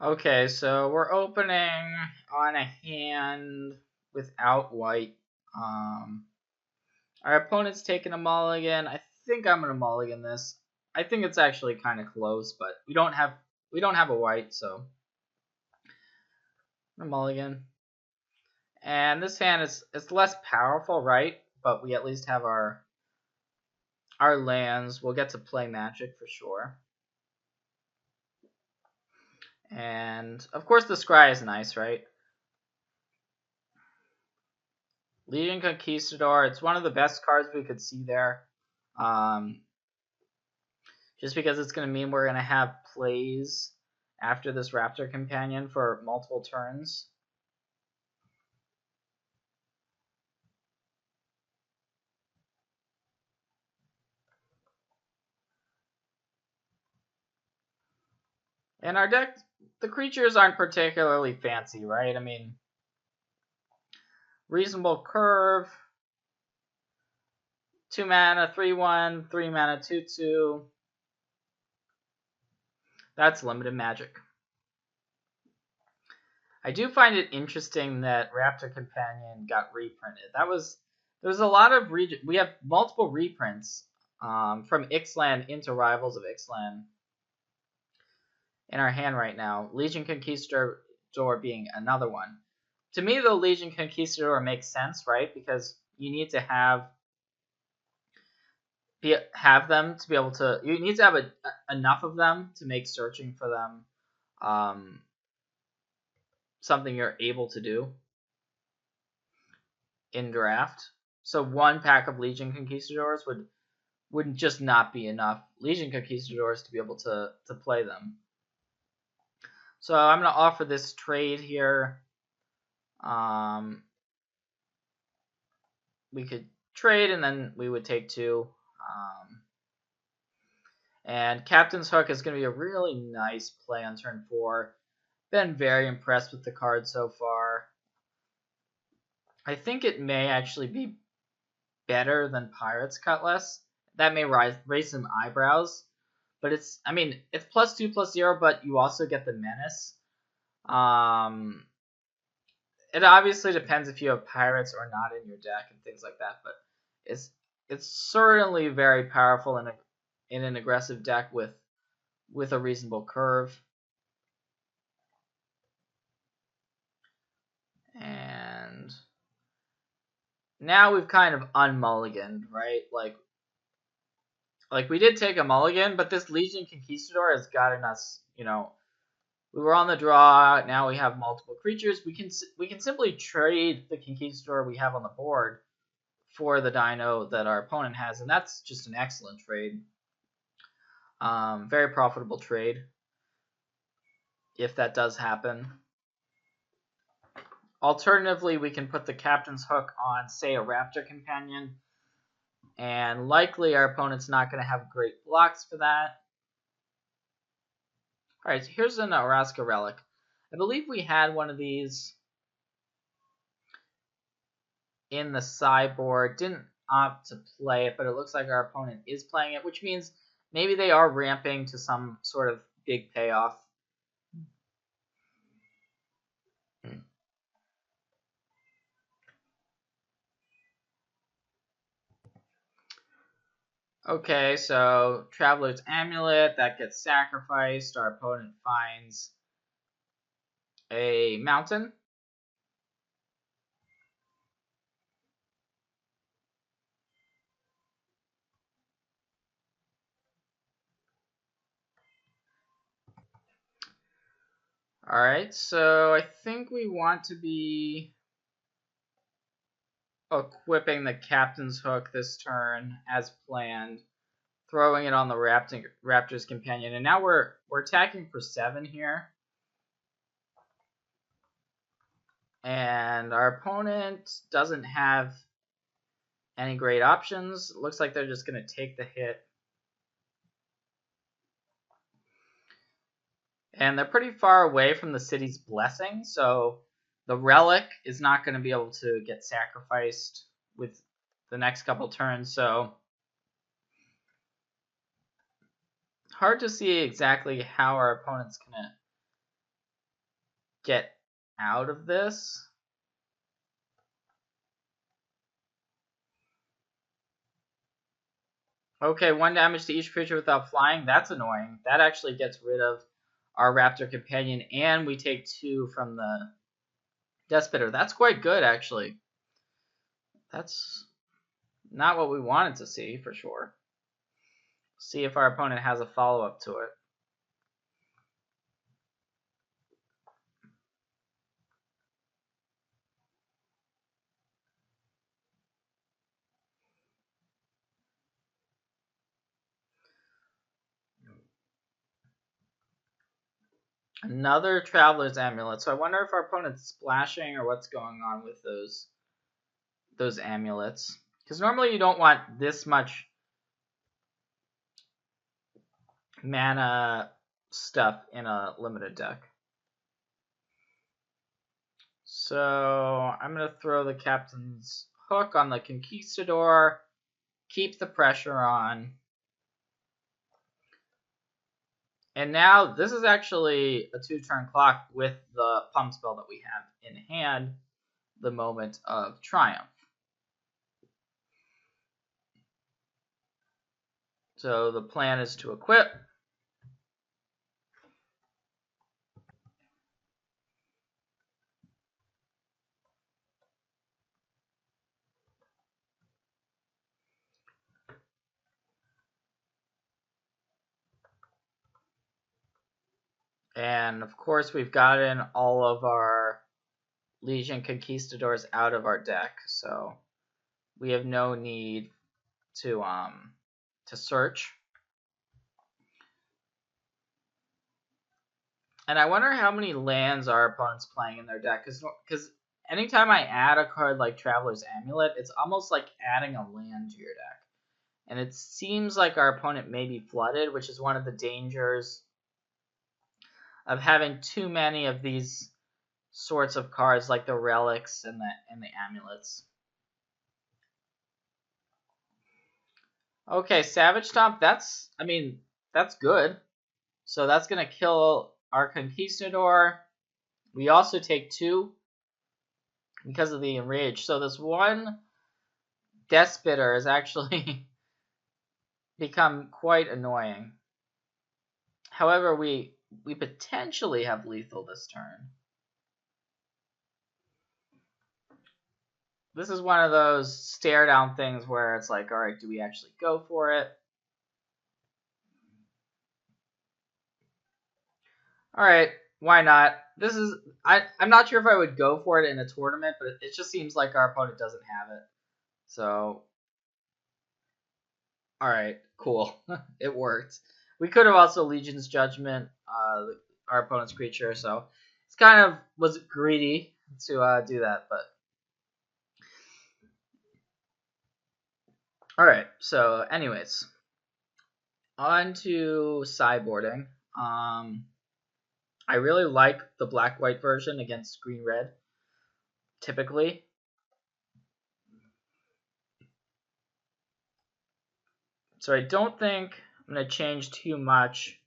Okay, so we're opening on a hand without white. Our opponent's taking a mulligan. I think I'm gonna mulligan this. I think it's actually kind of close, but we don't have a white, so I'm gonna mulligan. And this hand is less powerful, right? But we at least have our lands. We'll get to play Magic for sure. And of course the scry is nice, right? Legion Conquistador, it's one of the best cards we could see there. Just because it's going to mean we're going to have plays after this Raptor Companion for multiple turns. And our deck, the creatures aren't particularly fancy, right? I mean, Reasonable Curve, 2 mana, 3/1, 3 mana, 2/2. That's limited magic. I do find it interesting that Raptor Companion got reprinted. There's a lot of we have multiple reprints from Ixalan into Rivals of Ixalan in our hand right now. Legion Conquistador being another one. To me, though, Legion Conquistador makes sense, right? Because you need to have them to be able to. You need to have enough of them to make searching for them something you're able to do in draft. So one pack of Legion Conquistadors would just not be enough Legion Conquistadors to be able to play them. So I'm going to offer this trade here. We could trade and then we would take 2. And Captain's Hook is going to be a really nice play on turn 4. Been very impressed with the card so far. I think it may actually be better than Pirate's Cutlass. That may raise some eyebrows. But it's +2/+0, but you also get the Menace. It obviously depends if you have pirates or not in your deck and things like that, but it's certainly very powerful in an aggressive deck with a reasonable curve. And now we've kind of unmulliganed, right? Like we did take a mulligan, but this Legion Conquistador has gotten us, we were on the draw. Now we have multiple creatures. We can simply trade the Conquistador we have on the board for the Dino that our opponent has, and that's just an excellent trade. Very profitable trade if that does happen. Alternatively, we can put the Captain's Hook on, say, a Raptor Companion, and likely our opponent's not going to have great blocks for that. Alright, so here's an Araska Relic. I believe we had one of these in the sideboard. Didn't opt to play it, but it looks like our opponent is playing it, which means maybe they are ramping to some sort of big payoff. Okay, so Traveler's Amulet, that gets sacrificed. Our opponent finds a mountain. Alright, so I think we want to be equipping the Captain's Hook this turn as planned, throwing it on the Raptor's Companion, and now we're attacking for 7 here. And our opponent doesn't have any great options. It looks like they're just going to take the hit. And they're pretty far away from the city's blessing, so the relic is not going to be able to get sacrificed with the next couple turns, so hard to see exactly how our opponent's going to get out of this. Okay, 1 damage to each creature without flying. That's annoying. That actually gets rid of our Raptor Companion, and we take 2 from the Death Spitter. That's quite good, actually. That's not what we wanted to see, for sure. See if our opponent has a follow-up to it. Another Traveler's Amulet. So I wonder if our opponent's splashing or what's going on with those amulets. Because normally you don't want this much mana stuff in a limited deck. So I'm going to throw the Captain's Hook on the Conquistador, keep the pressure on. And now this is actually a 2-turn clock with the pump spell that we have in hand, the Moment of Triumph. So the plan is to equip. And of course we've gotten all of our Legion Conquistadors out of our deck, so we have no need to search. And I wonder how many lands our opponent's playing in their deck, because anytime I add a card like Traveler's Amulet, it's almost like adding a land to your deck. And it seems like our opponent may be flooded, which is one of the dangers of having too many of these sorts of cards, like the relics and the amulets. Okay, Savage Stomp, that's good. So that's going to kill our Conquistador. We also take 2 because of the Enrage. So this one Death Spitter has actually become quite annoying. However, we potentially have lethal this turn. This is one of those stare down things where it's like, all right, do we actually go for it? All right, why not? This is I'm not sure if I would go for it in a tournament, but it just seems like our opponent doesn't have it. So, all right, cool. It worked. We could have also Legion's Judgment, our opponent's creature, so it's kind of was greedy to do that, but all right. So, anyways, on to sideboarding. I really like the black-white version against green-red, typically. So I don't think I'm going to change too much.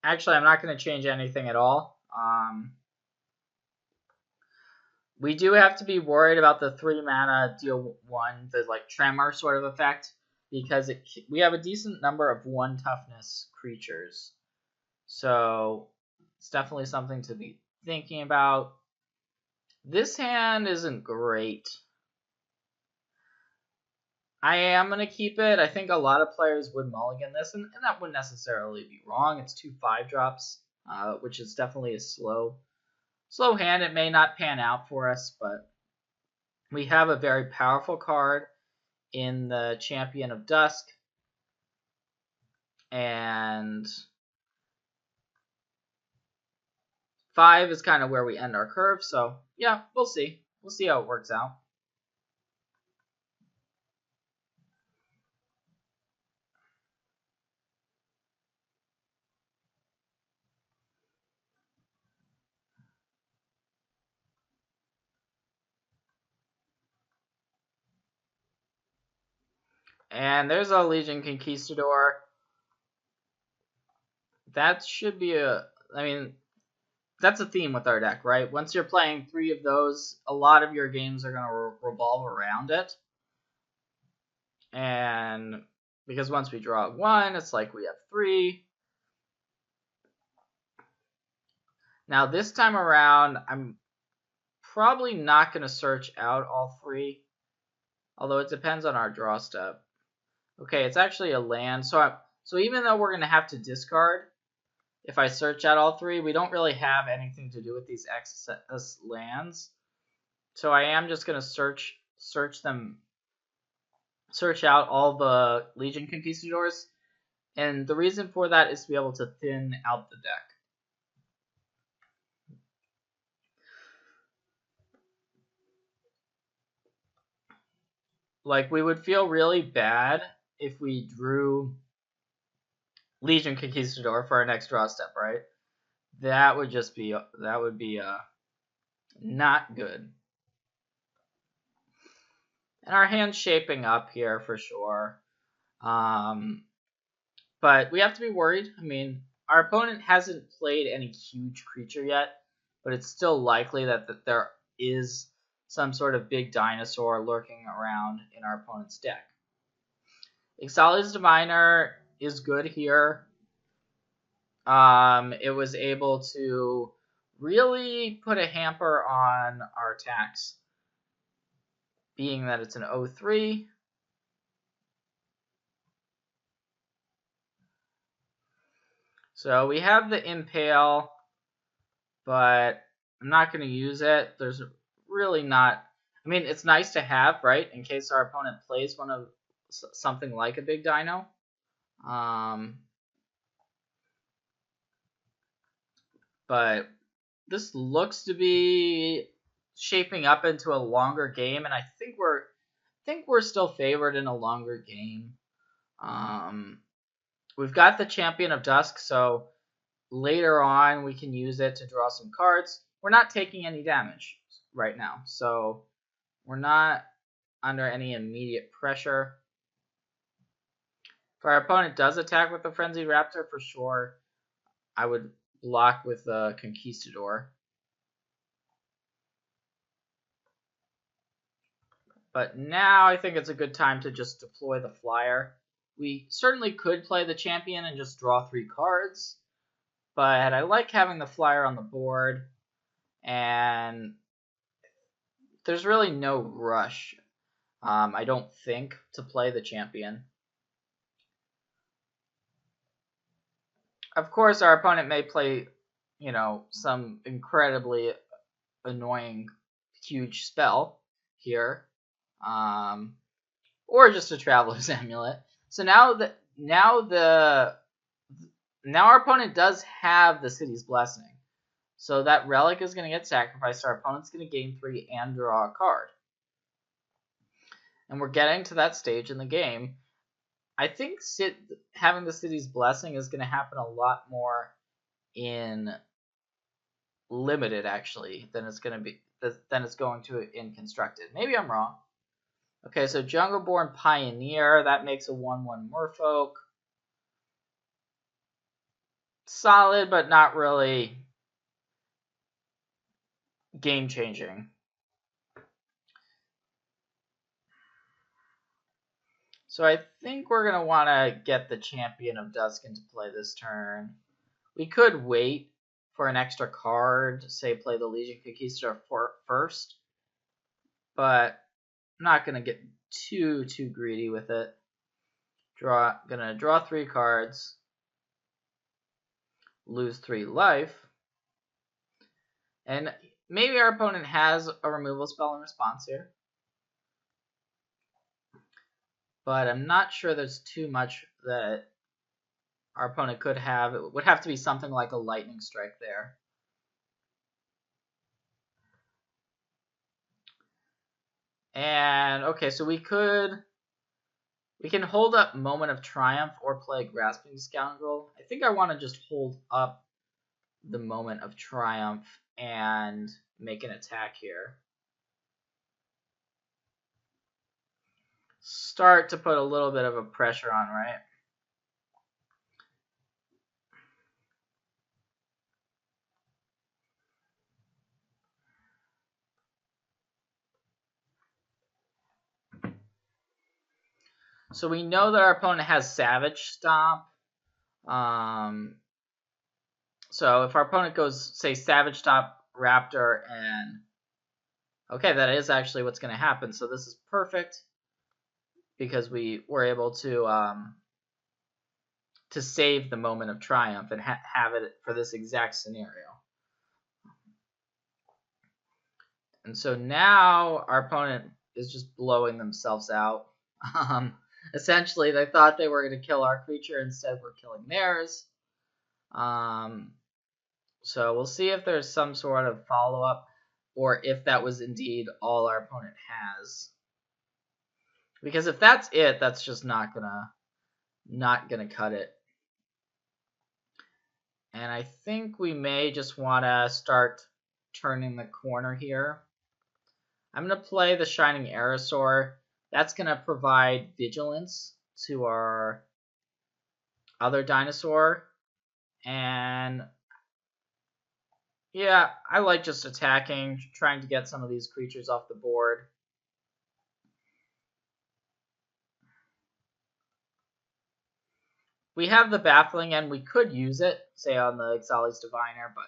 Actually, I'm not going to change anything at all. We do have to be worried about the 3 mana deal 1, the like tremor sort of effect, because we have a decent number of 1 toughness creatures. So it's definitely something to be thinking about. This hand isn't great. I am going to keep it. I think a lot of players would mulligan this, and that wouldn't necessarily be wrong. It's 2 5-drops, which is definitely a slow hand. It may not pan out for us, but we have a very powerful card in the Champion of Dusk, and 5 is kind of where we end our curve, so yeah, we'll see. We'll see how it works out. And there's a Legion Conquistador. that should be I mean, that's a theme with our deck, right? Once you're playing 3 of those, a lot of your games are going to revolve around it. And because once we draw 1, it's like we have 3. Now this time around, I'm probably not going to search out all 3, although it depends on our draw step. Okay, it's actually a land, so even though we're going to have to discard, if I search out all 3, we don't really have anything to do with these excess lands. So I am just going to search out all the Legion Conquistadors, and the reason for that is to be able to thin out the deck. Like, we would feel really bad if we drew Legion Conquistador for our next draw step, right? That would be not good. And our hand's shaping up here for sure. But we have to be worried. I mean, our opponent hasn't played any huge creature yet, but it's still likely that there is some sort of big dinosaur lurking around in our opponent's deck. Ixalan's Diviner is good here. It was able to really put a hamper on our attacks, being that it's an 0/3. So we have the Impale, but I'm not going to use it. There's really not... I mean, it's nice to have, right, in case our opponent plays something like a big dino. But this looks to be shaping up into a longer game, and I think we're still favored in a longer game. We've got the Champion of Dusk, so later on we can use it to draw some cards. We're not taking any damage right now, so we're not under any immediate pressure. If our opponent does attack with the Frenzied Raptor, for sure, I would block with the Conquistador. But now I think it's a good time to just deploy the Flyer. We certainly could play the Champion and just draw 3 cards, but I like having the Flyer on the board, and there's really no rush, I don't think, to play the Champion. Of course, our opponent may play, some incredibly annoying, huge spell here, or just a Traveler's Amulet. So now our opponent does have the City's Blessing. So that relic is going to get sacrificed. Our opponent's going to gain 3 and draw a card. And we're getting to that stage in the game. I think having the City's Blessing is going to happen a lot more in Limited, actually, than it's going to in Constructed. Maybe I'm wrong. Okay, so Jungleborn Pioneer, that makes a 1/1 Merfolk. Solid, but not really game-changing. So I think we're going to want to get the Champion of Dusk into play this turn. We could wait for an extra card, say play the Legion Conquistador first, but I'm not going to get too greedy with it. Gonna draw 3 cards, lose 3 life, and maybe our opponent has a removal spell in response here, but I'm not sure there's too much that our opponent could have. It would have to be something like a Lightning Strike there. And okay, so we can hold up Moment of Triumph or play Grasping Scoundrel. I think I want to just hold up the Moment of Triumph and make an attack here. Start to put a little bit of a pressure on, right? So we know that our opponent has Savage Stomp. So if our opponent goes, say, Savage Stomp, Raptor, and... Okay, that is actually what's going to happen. So this is perfect because we were able to save the moment of triumph and have it for this exact scenario. And so now our opponent is just blowing themselves out. Essentially, they thought they were going to kill our creature. Instead, we're killing theirs. So we'll see if there's some sort of follow-up or if that was indeed all our opponent has. Because if that's it, that's just not gonna cut it. And I think we may just want to start turning the corner here. I'm going to play the Shining Aerosaur. That's going to provide vigilance to our other dinosaur. And yeah, I like just attacking, trying to get some of these creatures off the board. We have the Baffling End. We could use it, say on the Ixalan's Diviner, but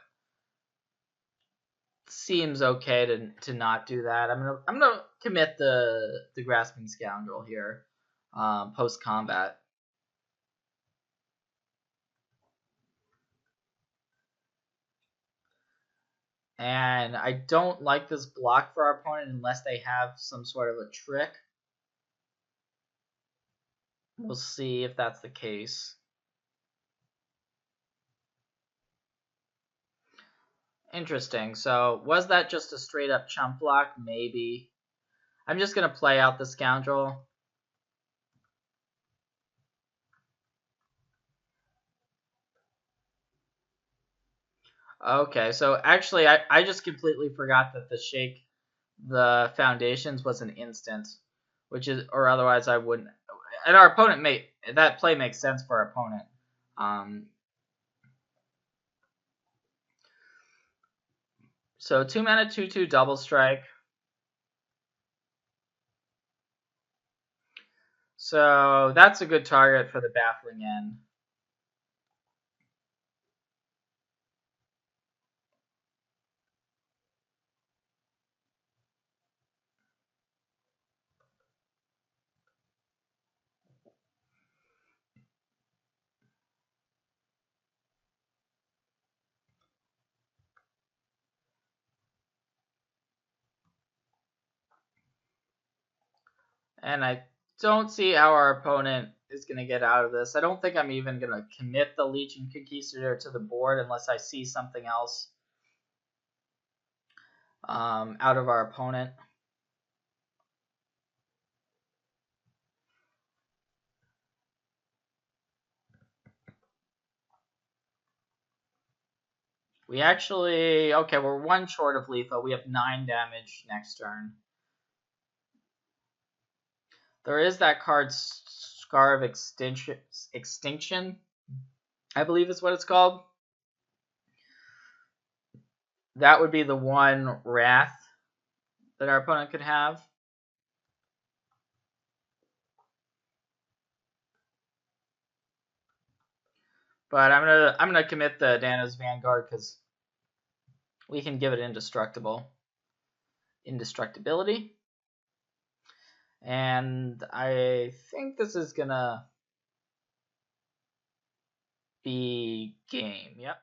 seems okay to not do that. I'm gonna commit the Grasping Scoundrel here, post combat. And I don't like this block for our opponent unless they have some sort of a trick. We'll see if that's the case. Interesting. So was that just a straight up chump block? Maybe. I'm just going to play out the Scoundrel. Okay, so actually I just completely forgot that the Shake the Foundations was an instant, which is, or otherwise I wouldn't. And our opponent that play makes sense for our opponent. So 2-mana 2/2 double strike. So that's a good target for the Baffling End. And I don't see how our opponent is going to get out of this. I don't think I'm even going to commit the Legion Conquistador to the board unless I see something else out of our opponent. We actually, okay, we're one short of lethal. We have 9 damage next turn. There is that card, Scar of Extinction, I believe is what it's called. That would be the one Wrath that our opponent could have. But I'm gonna commit the Dana's Vanguard because we can give it indestructibility. And I think this is gonna be game. Yep.